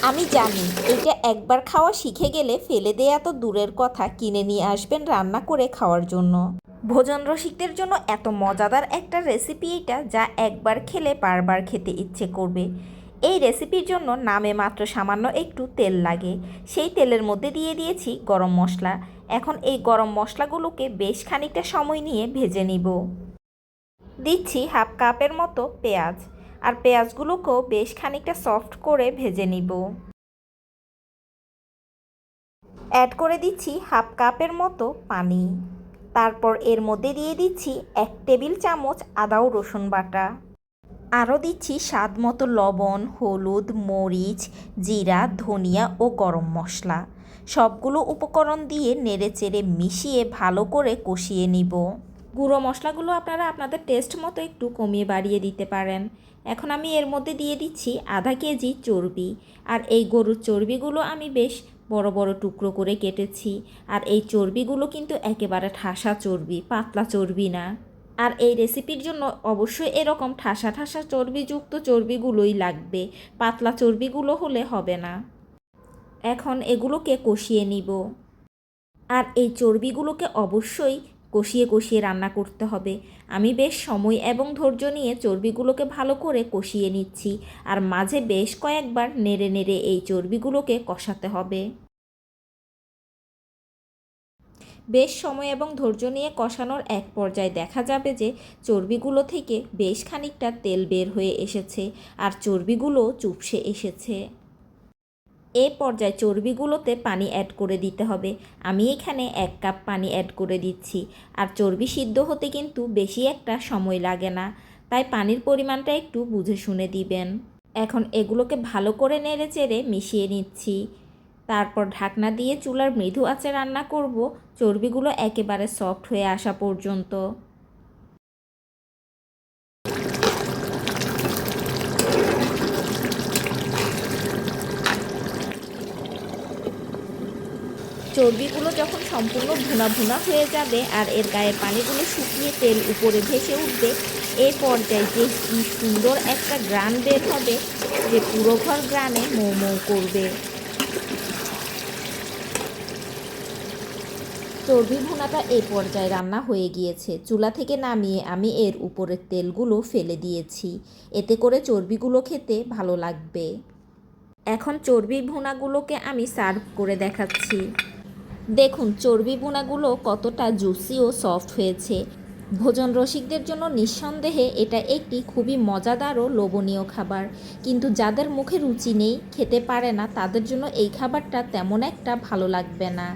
আমি জানি এটা একবার খাওয়া শিখে গেলে ফেলে দেয়া তো দূরের কথা, কিনে নিয়ে আসবেন রান্না করে খাওয়ার জন্য। ভোজন রসিকদের জন্য এত মজাদার একটা রেসিপি এটা, যা একবার খেলে বারবার খেতে ইচ্ছে করবে। এই রেসিপির জন্য নামে মাত্র সামান্য একটু তেল লাগে। সেই তেলের মধ্যে দিয়ে দিয়েছি গরম মশলা। এখন এই গরম মশলাগুলোকে বেশ খানিকটা সময় নিয়ে ভেজে নিব। দিচ্ছি হাফ কাপের মতো পেঁয়াজ, আর পেঁয়াজগুলোকেও বেশ খানিকটা সফট করে ভেজে নিব। অ্যাড করে দিচ্ছি হাফ কাপের মতো পানি। তারপর এর মধ্যে দিয়ে দিচ্ছি 1 টেবিল চামচ আদা ও রসুন বাটা। আরও দিচ্ছি স্বাদ মতো লবণ, হলুদ, মরিচ, জিরা, ধনিয়া ও গরম মশলা। সবগুলো উপকরণ দিয়ে নেড়েচেড়ে মিশিয়ে ভালো করে কষিয়ে নিব। গুঁড়ো মশলাগুলো আপনারা আপনাদের টেস্ট মতো একটু কমিয়ে বাড়িয়ে দিতে পারেন। এখন আমি এর মধ্যে দিয়ে দিচ্ছি আধা কেজি চর্বি। আর এই গরুর চর্বিগুলো আমি বেশ বড় বড় টুকরো করে কেটেছি। আর এই চর্বিগুলো কিন্তু একেবারে ঠাসা চর্বি, পাতলা চর্বি না। আর এই রেসিপির জন্য অবশ্যই এরকম ঠাসা ঠাসা চর্বিযুক্ত চর্বিগুলোই লাগবে, পাতলা চর্বিগুলো হলে হবে না। এখন এগুলোকে কষিয়ে নিব। আর এই চর্বিগুলোকে অবশ্যই কষিয়ে কষিয়ে রান্না করতে হবে। আমি বেশ সময় এবং ধৈর্য নিয়ে চর্বিগুলোকে ভালো করে কষিয়ে নিচ্ছি। আর মাঝে বেশ কয়েকবার নেড়ে নেড়ে এই চর্বিগুলোকে কষাতে হবে। বেশ সময় এবং ধৈর্য নিয়ে কষানোর এক পর্যায়ে দেখা যাবে যে চর্বিগুলো থেকে বেশ খানিকটা তেল বের হয়ে এসেছে, আর চর্বিগুলো চুপসে এসেছে। এই পর্যায়ে চর্বিগুলোতে পানি অ্যাড করে দিতে হবে। আমি এখানে 1 কাপ পানি অ্যাড করে দিচ্ছি। আর চর্বি সিদ্ধ হতে কিন্তু বেশি একটা সময় লাগে না, তাই পানির পরিমাণটা একটু বুঝে শুনে দিবেন। এখন এগুলোকে ভালো করে নেড়ে চেড়ে মিশিয়ে নিচ্ছি। তারপর ঢাকনা দিয়ে চুলার মৃদু আঁচে রান্না করব, চর্বিগুলো একেবারে সফট হয়ে আসা পর্যন্ত। চর্বিগুলো যখন সম্পূর্ণ ভুনা ভুনা হয়ে যাবে আর এর গায়ের পানিগুলো শুকিয়ে তেল উপরে ভেসে উঠবে, এই পর্যায়ে যে কি সুন্দর একটা গ্রান বের হবে, যে পুরো ঘর গ্রানে মৌ মৌ করবে। চর্বি ভুনাটা এই পর্যায়ে রান্না হয়ে গিয়েছে। চুলা থেকে নামিয়ে আমি এর উপরের তেলগুলো ফেলে দিয়েছি, এতে করে চর্বিগুলো খেতে ভালো লাগবে। এখন চর্বি ভুনাগুলোকে আমি সার্ভ করে দেখাচ্ছি। দেখুন চর্বি ভুনাগুলো কতটা জুসি ও সফট হয়েছে। ভোজন রসিকদের জন্য নিঃসন্দেহে এটা একটি খুবই মজাদার ও লোভনীয় খাবার। কিন্তু যাদের মুখে রুচি নেই, খেতে পারে না, তাদের জন্য এই খাবারটা তেমন একটা ভালো লাগবে না।